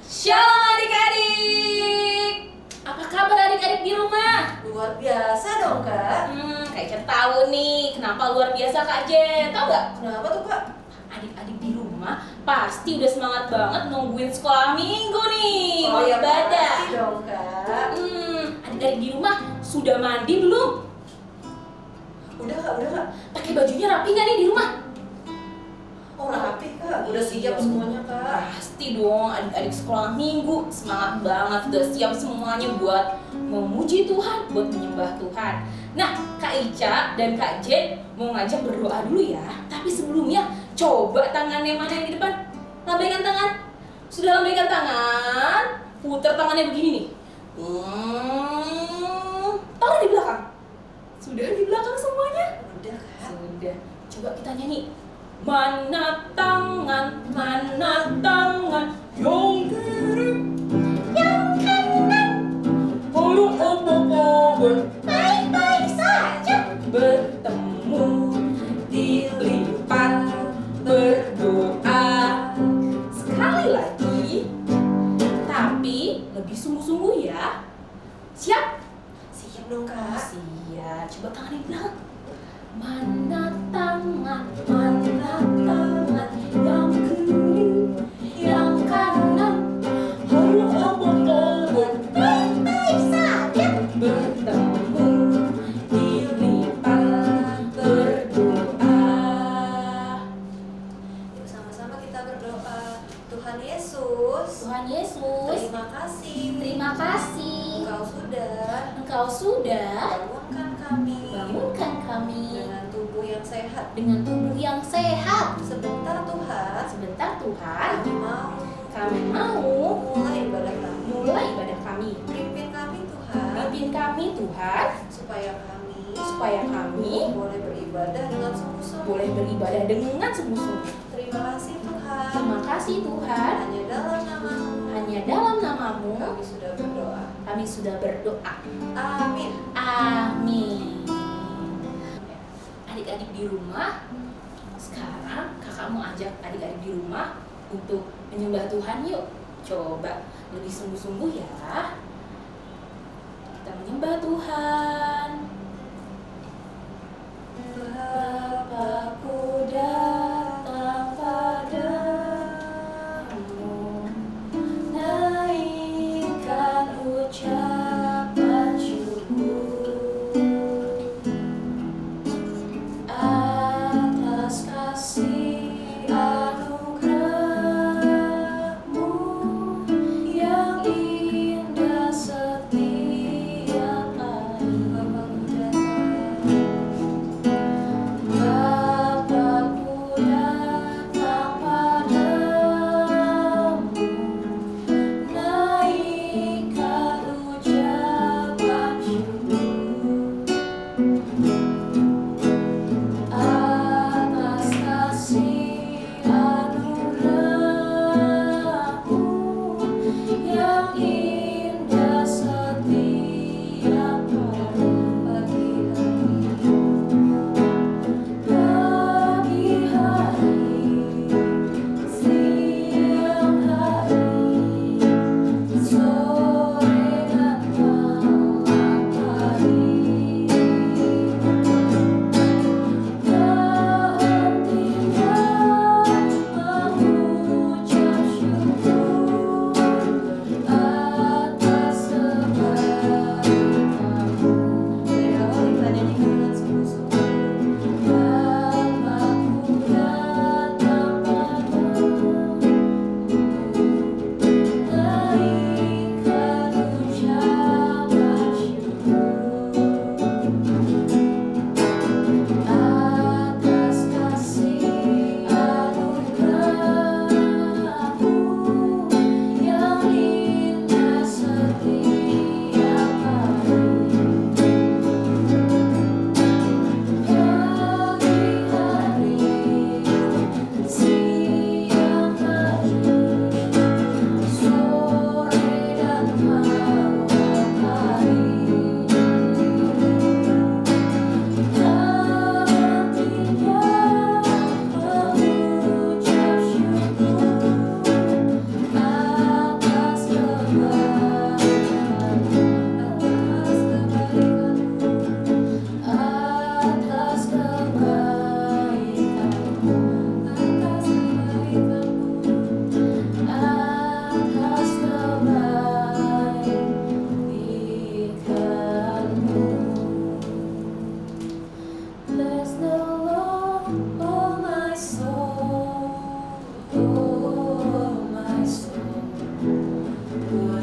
Shalom adik-adik. Apa kabar adik-adik di rumah? Luar biasa dong kak. Kak Ica tahu nih kenapa luar biasa Kak Jen. Tahu nggak? Kenapa tuh kak? Adik-adik di rumah pasti udah semangat banget nungguin sekolah minggu nih. Oh Mau ya ibadah. pasti dong kak. Adik-adik di rumah sudah mandi belum? Udah kak. Pakai bajunya rapi nggak nih di rumah? Oh rapi kak. Udah siap semuanya kak. Pasti dong, adik-adik sekolah minggu semangat banget, udah siap semuanya buat memuji Tuhan, buat menyembah Tuhan. Nah, Kak Ica dan Kak Jen mau ngajak berdoa dulu ya. Tapi sebelumnya, coba tangannya mana yang di depan? Lambaikan tangan. Sudah lambaikan tangan, putar tangannya begini nih. Taruh di belakang. Sudah di belakang semuanya? Udah kak. Sudah. Coba kita nyanyi. Mana tangan yang kiri, yang kanan, lalu apa baik-baik saja, bertemu, dilipat, berdoa. Sekali lagi, tapi lebih sungguh-sungguh ya. Siap? Siap dong kak. Siap. Coba tangan yang belakang. Mana tangan yang kiri, yang kanan, lalu apa baik-baik saja, bertemu, dilipat, berdoa. Yuk sama-sama kita berdoa. Tuhan Yesus, Tuhan Yesus, terima kasih. terima kasih. Engkau sudah Bangunkan kami dengan tubuh yang sehat. dengan tubuh yang sehat. Sebentar Tuhan, Kami mau mulai ibadah kami. mulai ibadah kami. Pimpin kami Tuhan, Pimpin kami Tuhan, supaya kami boleh beribadah dengan sungguh-sungguh. beribadah dengan sungguh-sungguh. Terima kasih Tuhan. Terima kasih Tuhan, Hanya dalam nama-Mu hanya dalam namamu kami sudah berdoa. kami sudah berdoa. Amin. Amin. Adik-adik di rumah, sekarang kakak mau ajak adik-adik di rumah untuk menyembah Tuhan yuk. Coba lebih sungguh-sungguh ya. Kita menyembah Tuhan. Bapakku datang padamu, naikkan ucapan syukur atas kasih anugerah-Mu yang indah setiap hari.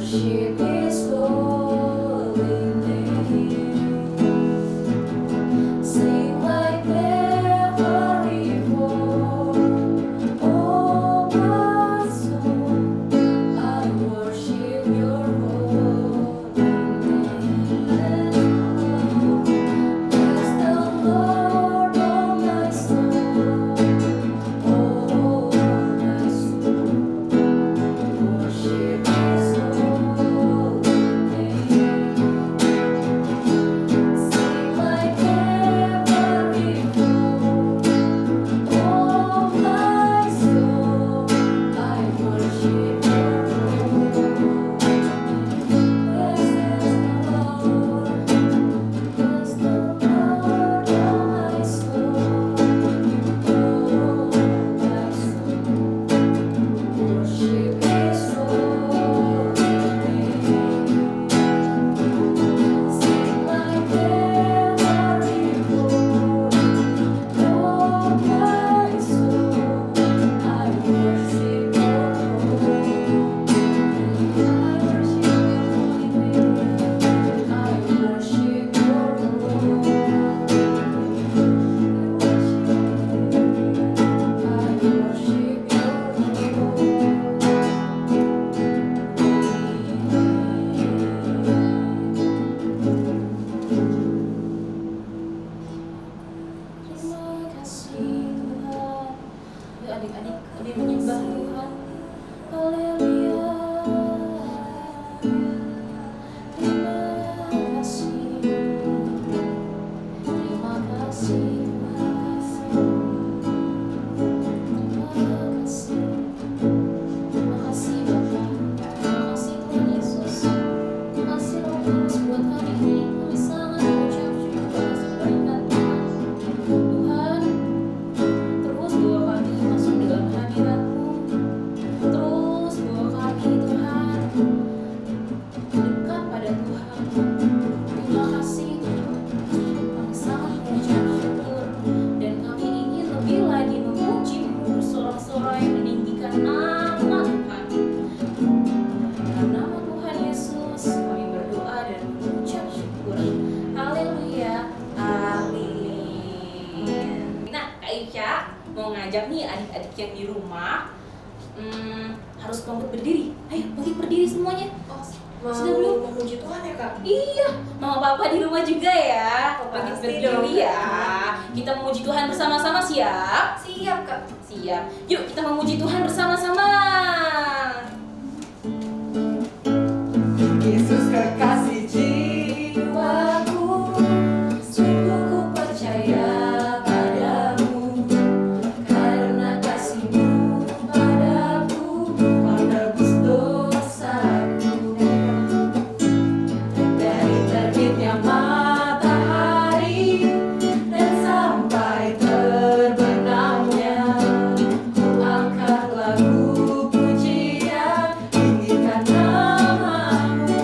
worship His holy name. Sing like never before. Oh my soul, I worship Your holy name. Bless the Lord, oh my soul. Oh my soul, worship His holy name. Sing like never before. Oh my soul, I worship Your holy name. Bless the Lord, bless the Lord, oh my soul. Oh my soul, worship His holy name. Sing like never before. Oh my soul, I worship Your holy name. I worship Your holy Terima kasih Tuhan. Yuk adik-adik, kami menyembah Tuhan. Haleluya. Terima kasih. Terima kasih Tuhan. Terima kasih. Terima kasih Bapa. Terima kasih Tuhan Yesus. Terima kasih Roh Kudus buat hari ini. Kami sangat mengucap syukur atas kebaikan Tuhan. Tuhan, terus bawa kami masuk dalam hadirat-Mu. Terus bawa kami Tuhan dekat pada Tuhan. Terima kasih Tuhan. Kami sangat mengucap syukur dan kami ingin lebih lagi memuji-Mu bersorak-sorai meninggikan nama Tuhan. Dalam nama Tuhan Yesus kami berdoa dan mengucap syukur. Haleluya. Amin. Nah, Kak Ica mau ngajak nih adik-adik yang di rumah harus bangkit berdiri. Ayo bangkit berdiri semuanya. Mau Sudah belum? memuji Tuhan ya kak? Iya, mama papa di rumah juga ya. Oh, Bangkit pasti berdiri dong. ya. Kita memuji Tuhan bersama-sama, siap? Siap kak. Siap. Yuk kita memuji Tuhan bersama-sama. Yesus kekasih jiwaku, sungguh ku percaya padamu, karena kasih-Mu padaku, Kau tebus dosaku. Dari terbitnya matahari dan sampai terbenamnya, ku angkat lagu pujian, tinggikan nama-Mu.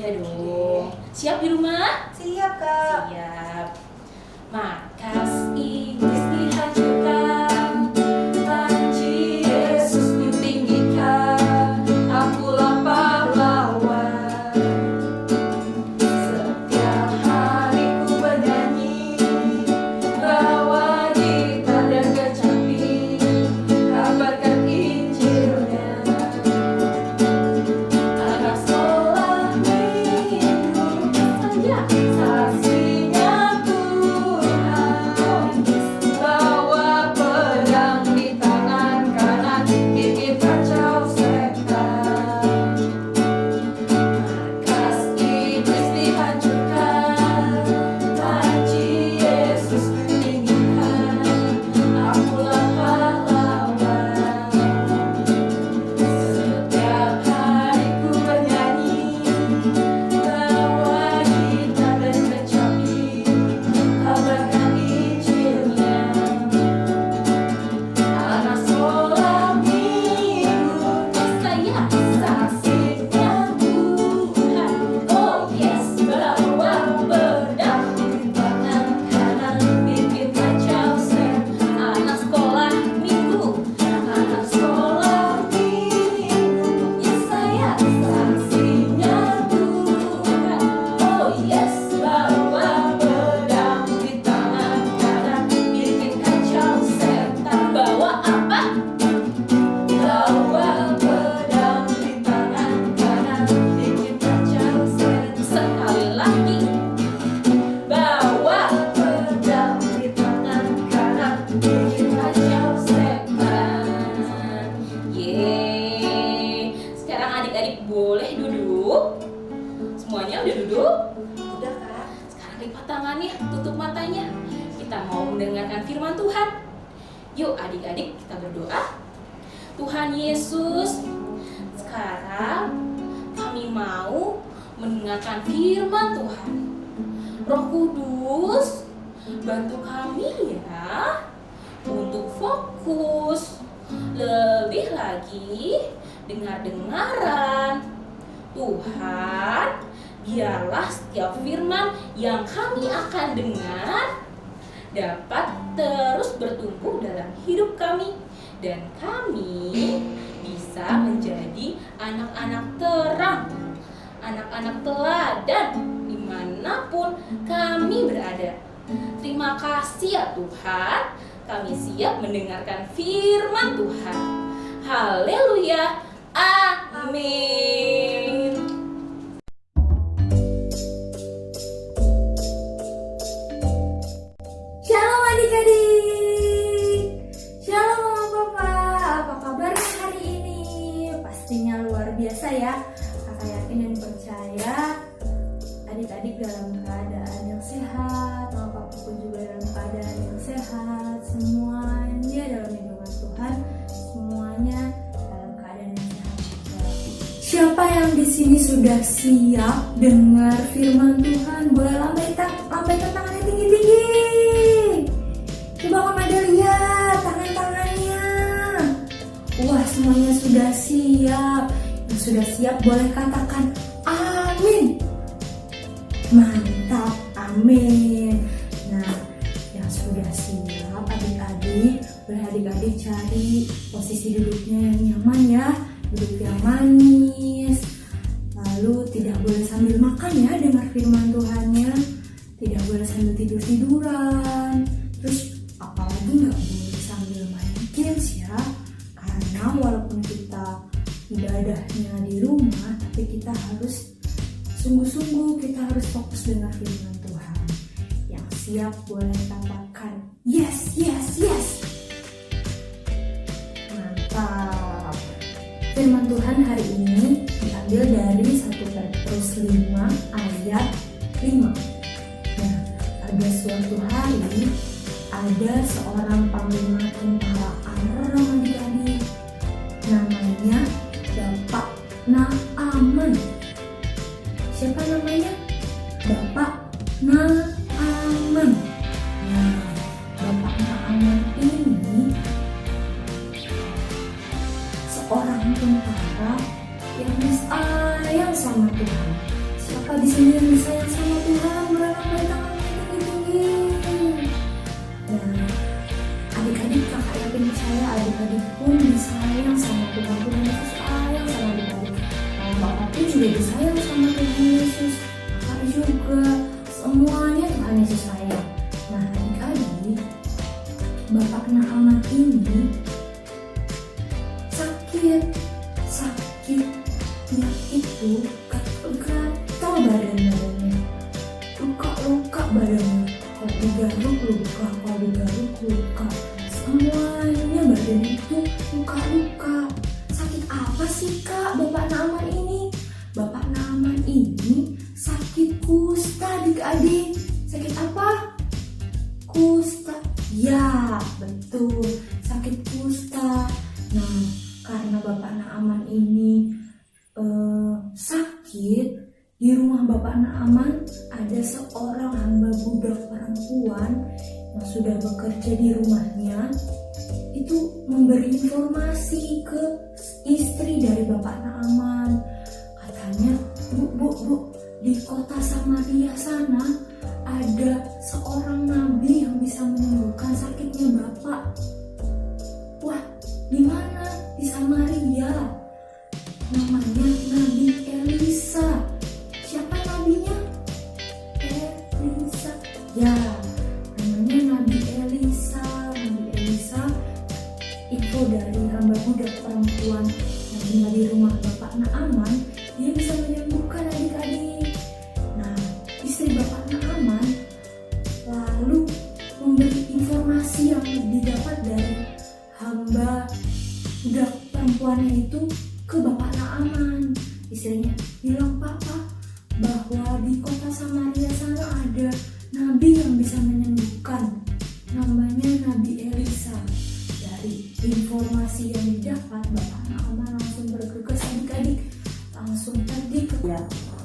Iya dong. Siap di rumah? Siap, Kak. Siap. Markas Inggris dihancurkan, panji Yesus ditinggikan, akulah pahlawan. Setiap hari ku bernyanyi, bawa gitar dan kecapi, kabarkan Injilnya. Anak sekolah minggu saja saksinya Tuhan, bawa pedang di tangan kanan, bikin kacau setan. Markas iblis dihancurkan, panji Yesus ditinggikan, akulah pahlawan. Setiap hari ku bernyanyi, bawa gitar dan kecapi, kabarkan Injilnya. Anak sekolah minggu, saya saksinya Tuhan. Oh yes, bawa pedang di tangan kanan, bikin kacau setan. Anak sekolah minggu, anak sekolah minggu, ya saya saksinya Tuhan. Oh yes, bawa pedang di tangan kanan, bikin kacau setan. Bawa apa? Bawa pedang di tangan kanan, bikin kacau setan. Sekali lagi. Bawa pedang di tangan kanan, bikin kacau setan. Yeay. Sekarang adik-adik boleh duduk. Semuanya udah duduk? Udah, Kak. Sekarang lipat tangannya, tutup matanya. Kita mau mendengarkan firman Tuhan. Yuk adik-adik kita berdoa. Tuhan Yesus, sekarang kami mau mendengarkan firman Tuhan. Roh Kudus, bantu kami ya untuk fokus lebih lagi dengar-dengaran. Tuhan, biarlah setiap firman yang kami akan dengar dapat terus bertumbuh dalam hidup kami, dan kami bisa menjadi anak-anak terang, anak-anak teladan dimanapun kami berada. Terima kasih ya Tuhan, kami siap mendengarkan firman Tuhan. Haleluya, amin. Shalom adik-adik, shalom mama papa, apa kabar hari ini? Pastinya luar biasa ya. Kakak yakin dan percaya adik-adik dalam keadaan yang sehat, mama papa pun juga dalam keadaan yang sehat. Semuanya dalam lindungan Tuhan, semuanya dalam keadaan yang sehat juga. Siapa yang di sini sudah siap dengar firman Tuhan? Boleh lambaikan tangannya tinggi-tinggi. Coba Mama ada lihat tangan-tangannya. Wah, semuanya sudah siap. Yang sudah siap boleh katakan amin. Mantap, amin. Nah, yang sudah siap adik-adik, boleh adik-adik cari posisi duduknya yang nyaman ya. Duduk yang manis. Lalu tidak boleh sambil makan ya, dengar firman Tuhannya. Tidak boleh sambil tidur-tiduran. Terus apalagi nggak boleh sambil main games ya, karena walaupun kita ibadahnya di rumah, tapi kita harus sungguh-sungguh, kita harus fokus dengan firman Tuhan. Yang siap boleh katakan yes, yes, yes. Mantap. Firman Tuhan hari ini diambil dari 1 Petrus 5 ayat 5. Nah, pada suatu hari ada seorang panglima tentara Aram adik-adik, namanya Bapak Naaman. Siapa namanya? Bapak Naaman. Nah, Bapak Naaman ini seorang tentara yang disayang sama Tuhan. Siapa sini yang disayang sama Tuhan, berenang tangannya tinggi-tinggi. Nah, adik-adik kakak yakin percaya adik-adik pun disayang sama Tuhan. Tuhan Yesus sayang sama adik-adik. Bapak pun juga disayang sama Tuhan Yesus. Kakak juga, semuanya Tuhan Yesus sayang. Nah, adik-adik, Bapak Naaman ini sakitnya itu gatal badannya, luka badannya, kalau digaruk luka, semuanya badan itu luka. Sakit apa sih Kak Bapak Naaman ini? Bapak Naaman ini sakit kusta adik-adik. Sakit apa? Kusta. Ya, betul, sakit kusta. Nah, karena Bapak Naaman ini sakit, di rumah Bapak Naaman ada seorang hamba budak perempuan yang sudah bekerja di rumahnya, itu memberi informasi ke istri dari Bapak Naaman. Katanya, Bu, di kota Samaria sana ada seorang nabi yang bisa menyembuhkan sakitnya Bapak. Wah, di mana? Di Samaria. Namanya Nabi Elisa. Siapa nabinya? Elisa. Ya, namanya Nabi Elisa. Info dari hamba budak perempuan yang tinggal di rumah Bapak Naaman, dia bisa menyembuhkan adik-adik. Nah, istri Bapak Naaman lalu memberi informasi yang didapat dari hamba budak perempuannya itu ke Bapak Naaman. Istrinya bilang, Papa, bahwa di kota Samaria sana ada nabi yang bisa menyembuhkan, namanya Nabi Elisa. Dari informasi yang didapat, Bapak Naaman langsung bergegas adik-adik, langsung pergi ke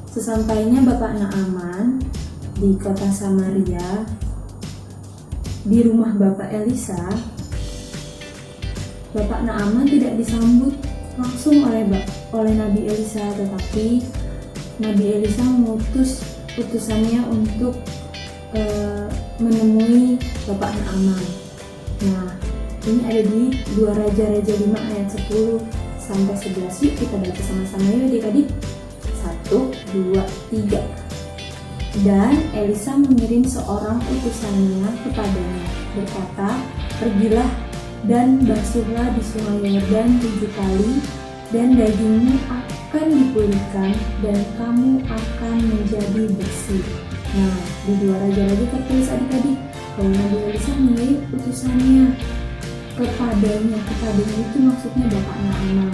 Sesampainya Bapak Naaman di kota Samaria, di rumah Bapak Elisa, Bapak Naaman tidak disambut langsung oleh Nabi Elisa, tetapi Nabi Elisa mengutus utusannya untuk menemui Bapak Naaman. Nah, ini ada di 2 Raja-Raja 5 ayat 10 sampai 11. Yuk kita baca sama-sama yuk adik-adik. 1, 2, 3. Dan Elisa mengirim seorang utusannya kepadanya, berkata, pergilah dan basuhlah di sungai Yordan 7 kali, dan dagingmu akan dipulihkan dan kamu akan menjadi bersih. Nah, di 2 Raja-Raja tertulis adik-adik, kalau Nabi Elisa mengirim utusannya kepadanya itu maksudnya Bapak Naaman,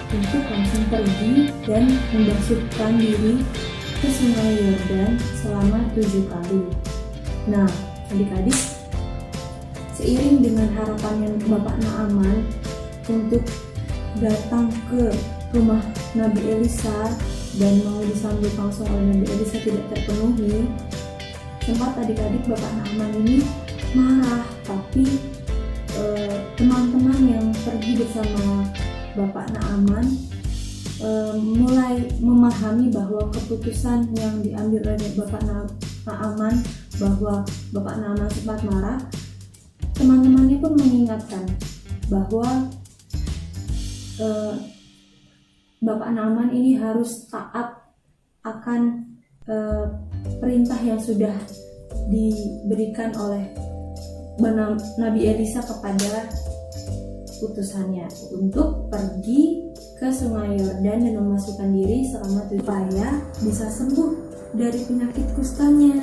untuk langsung pergi dan membasuhkan diri ke sungai Yordan selama 7 kali. Nah, adik-adik, seiring dengan harapannya Bapak Naaman untuk datang ke rumah Nabi Elisa dan mau disambut langsung oleh Nabi Elisa tidak terpenuhi, sempat adik-adik Bapak Naaman ini marah. Tapi teman-teman yang pergi bersama Bapak Naaman mulai memahami bahwa keputusan yang diambil oleh Bapak Naaman, bahwa Bapak Naaman sempat marah. Teman-temannya pun mengingatkan bahwa Bapak Naaman ini harus taat akan perintah yang sudah diberikan oleh Nabi Elisa kepada utusannya untuk pergi ke sungai Yordan dan memasukkan diri selama 7 supaya bisa sembuh dari penyakit kustanya.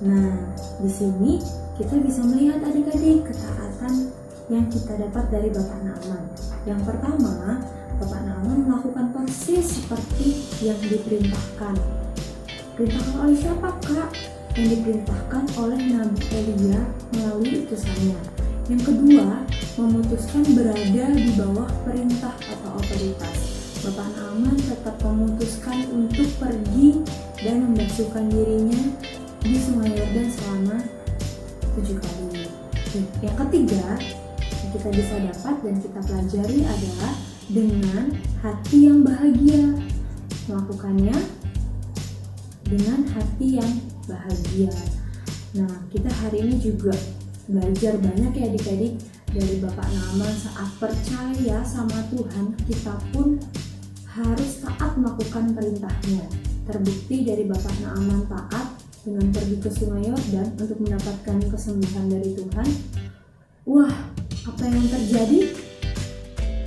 Nah, di sini kita bisa melihat adik-adik ketaatan yang kita dapat dari Bapak Naaman. Yang pertama, Bapak Naaman melakukan persis seperti yang diperintahkan. Perintahkan oleh siapa, Kak? Yang diperintahkan oleh Nabi Elia melalui utusannya. Yang kedua, memutuskan berada di bawah perintah atau otoritas. Bapak Naaman tetap memutuskan untuk pergi dan membasuhkan dirinya di sungai Yordan selama 7 kali. Yang ketiga, yang kita bisa dapat dan kita pelajari adalah dengan hati yang bahagia. Melakukannya dengan hati yang bahagia. Nah, kita hari ini juga belajar banyak ya adik-adik dari Bapak Naaman. Saat percaya sama Tuhan, kita pun harus taat melakukan perintahnya. Terbukti dari Bapak Naaman taat dengan pergi ke Sungai Yordan untuk mendapatkan kesembuhan dari Tuhan. Wah, apa yang terjadi?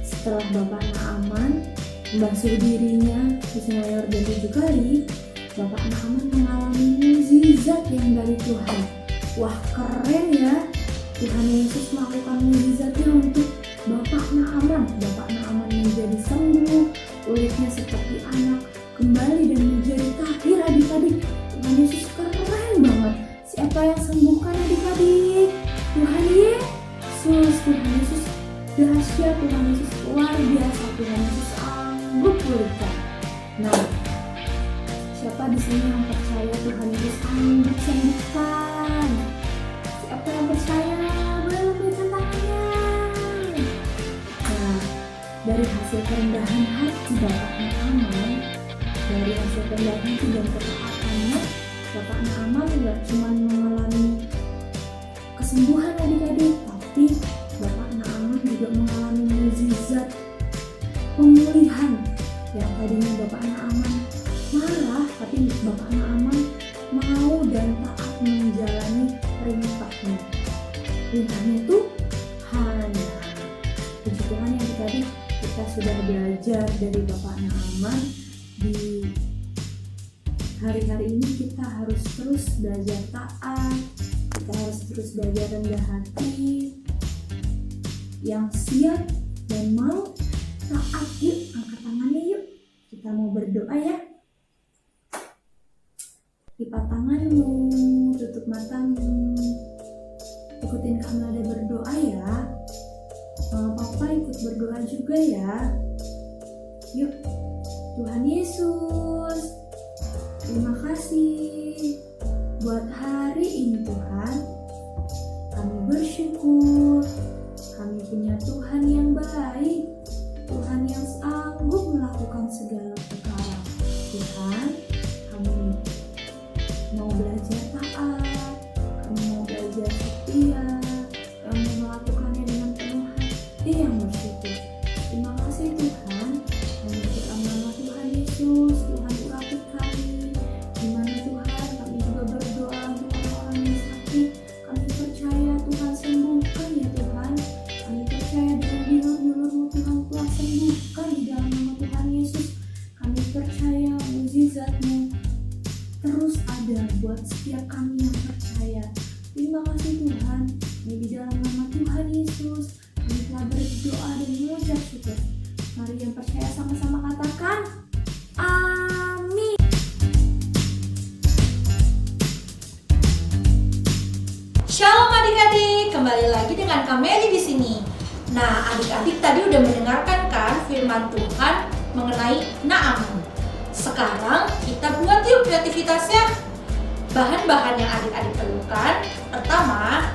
Setelah Bapak Naaman membasuh dirinya di Sungai Yordan 7 kali, Bapak Naaman mengalami mukjizat yang dari Tuhan. Wah, keren ya. Tuhan Yesus melakukan mukjizatnya untuk Bapak Naaman. Bapak Naaman menjadi sembuh, kulitnya seperti anak kembali dan menjadi tahir adik-adik. Tuhan Yesus keren banget. Siapa yang sembuhkan adik-adik? Tuhan Yesus. Tuhan Yesus dahsyat, Tuhan Yesus luar biasa, Tuhan Yesus sanggup pulihkan. Nah, siapa di sini yang percaya Tuhan Yesus sanggup sembuhkan? Siapa yang percaya? Boleh lambaikan tangannya. Nah, dari hasil kerendahan hati Bapak Naaman, dari hasil kerendahan hati dan ketaatannya, Bapak Naaman tidak cuma mengalami kesembuhan adik-adik, tapi Bapak Naaman juga mengalami mukjizat pemulihan. Yang tadinya Bapak Naaman marah, tapi Bapak Naaman mau dan taat menjalani perintahnya. Perintahnya Tuhan. Puji Tuhan ya adik-adik, kita sudah belajar dari Bapak Naaman. Di hari-hari ini kita harus terus belajar taat, kita harus terus belajar rendah hati, yang siap dan mau taat. Yuk, angkat tangannya yuk, kita mau berdoa ya. Lipat tanganmu, tutup matamu, ikutin Kak Melda berdoa ya. Mama Papa ikut berdoa juga ya. Yuk. Tuhan Yesus, terima kasih buat hari ini Tuhan. Kami bersyukur kami punya Tuhan yang baik, Tuhan yang sanggup melakukan segala perkara. Tuhan, kami mau belajar taat, kami mau belajar setia, kami melakukannya dengan penuh hati yang bersyukur. Terima kasih Tuhan. Tuhan urapi kami, dimana Tuhan kami juga berdoa untuk orang-orang yang sakit. Kami percaya Tuhan sembuhkan ya Tuhan. Kami percaya dengan bilur-bilur-Mu Tuhan telah sembuhkan di dalam nama Tuhan Yesus. Kami percaya mukjizat-Mu terus ada buat setiap kami yang percaya. Terima kasih Tuhan. Di dalam nama Tuhan Yesus kami telah berdoa dan mengucap syukur. Mari yang percaya sama-sama katakan amin. Shalom adik-adik, kembali lagi dengan Kak Meli di sini. Nah, adik-adik tadi udah mendengarkan kan firman Tuhan mengenai Naaman. Sekarang kita buat yuk kreativitasnya. Bahan-bahan yang adik-adik perlukan, pertama,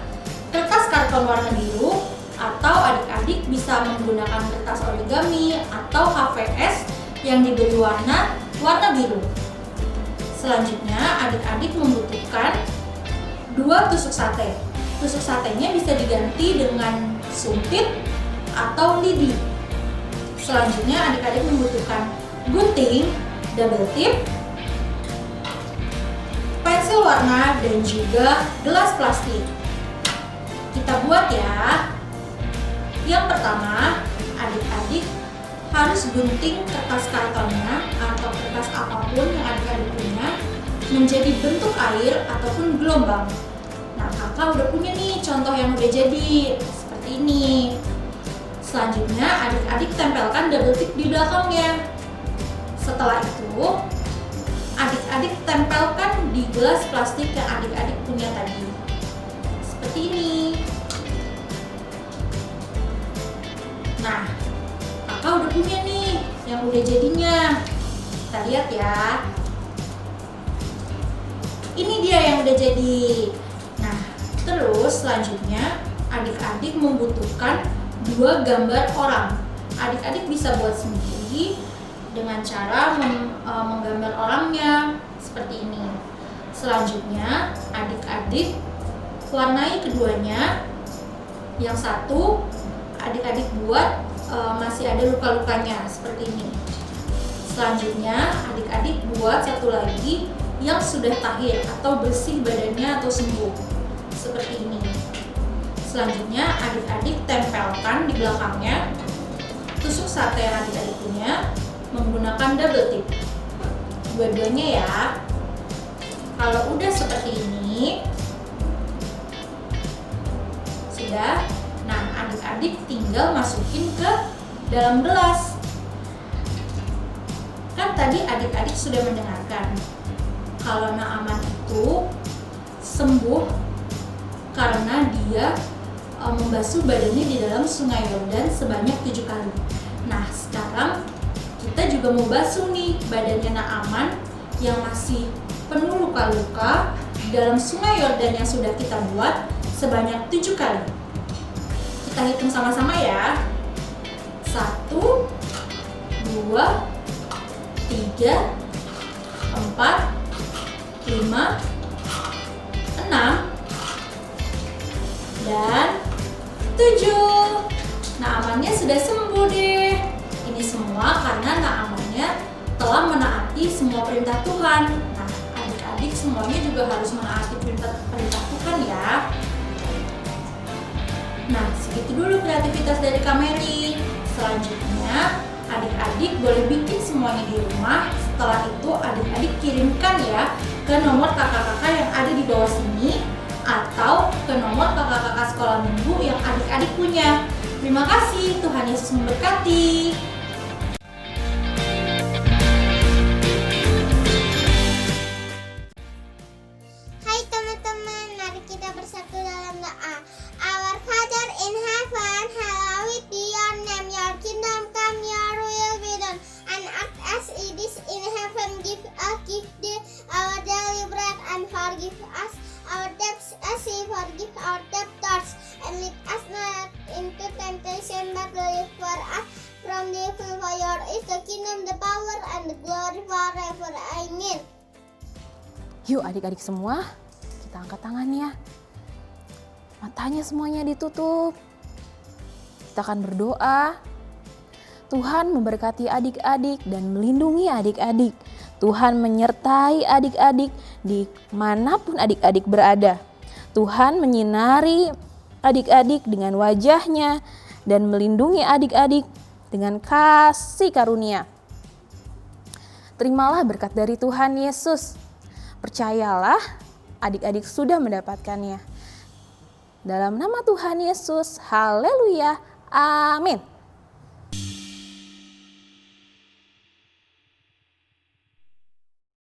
kertas karton warna biru, atau adik-adik bisa menggunakan kertas origami atau HVS yang diberi warna biru. Selanjutnya adik-adik membutuhkan 2 tusuk sate. Tusuk satenya bisa diganti dengan sumpit atau lidi. Selanjutnya adik-adik membutuhkan gunting, double tip, pensil warna, dan juga gelas plastik. Kita buat ya. Yang pertama, adik-adik harus gunting kertas kartonnya atau kertas apapun yang adik-adik punya menjadi bentuk air ataupun gelombang. Nah, kakak udah punya nih contoh yang udah jadi seperti ini. Selanjutnya adik-adik tempelkan double tip di belakangnya. Setelah itu adik-adik tempelkan di gelas plastik yang adik-adik punya tadi seperti ini. Nah, kakak udah punya nih yang udah jadinya. Kita lihat ya. Ini dia yang udah jadi. Nah, terus selanjutnya adik-adik membutuhkan 2 gambar orang. Adik-adik bisa buat sendiri dengan cara menggambar orangnya seperti ini. Selanjutnya adik-adik warnai keduanya. Yang satu adik-adik buat masih ada luka-lukanya seperti ini. Selanjutnya adik-adik buat satu lagi yang sudah tahir atau bersih badannya atau sembuh seperti ini. Selanjutnya adik-adik tempelkan di belakangnya tusuk sate yang adik-adik punya menggunakan double tip. Dua-duanya ya. Kalau udah seperti ini, sudah. Nah, adik-adik tinggal masukin ke dalam gelas. Kan tadi adik-adik sudah mendengarkan kalau Naaman itu sembuh karena dia membasuh badannya di dalam sungai Yordan sebanyak 7 kali. Nah, sekarang kita juga mau basuh nih badannya Naaman yang masih penuh luka-luka di dalam sungai Yordan yang sudah kita buat sebanyak 7 kali. Kita hitung sama-sama ya. 1, 2, 3, 4, 5, 6, dan 7. Naamannya sudah sembuh deh. Ini semua karena Naamannya telah menaati semua perintah Tuhan. Nah, adik-adik semuanya juga harus menaati perintah Tuhan ya. Nah, segitu dulu kreativitas dari Kak Meli. Selanjutnya, adik-adik boleh bikin semuanya di rumah. Setelah itu, adik-adik kirimkan ya ke nomor kakak-kakak yang ada di bawah sini atau ke nomor kakak-kakak sekolah minggu yang adik-adik punya. Terima kasih, Tuhan Yesus memberkati. Hai teman-teman, mari kita bersatu dalam doa. Our Father in heaven, hallowed be your name. Your kingdom come, your will be done. On earth as it is in heaven. Give us our daily bread, and forgive us our debts as we forgive our debtors. And lead us not into temptation, but deliver us from the evil. For yours is the kingdom, the power, and the glory forever. Amen. Yuk adik-adik semua, kita angkat tangannya. Matanya semuanya ditutup. Kita akan berdoa. Tuhan memberkati adik-adik dan melindungi adik-adik. Tuhan menyertai adik-adik dimanapun adik-adik berada. Tuhan menyinari adik-adik dengan wajahnya dan melindungi adik-adik dengan kasih karunia. Terimalah berkat dari Tuhan Yesus. Percayalah, adik-adik sudah mendapatkannya. Dalam nama Tuhan Yesus, haleluya, amin.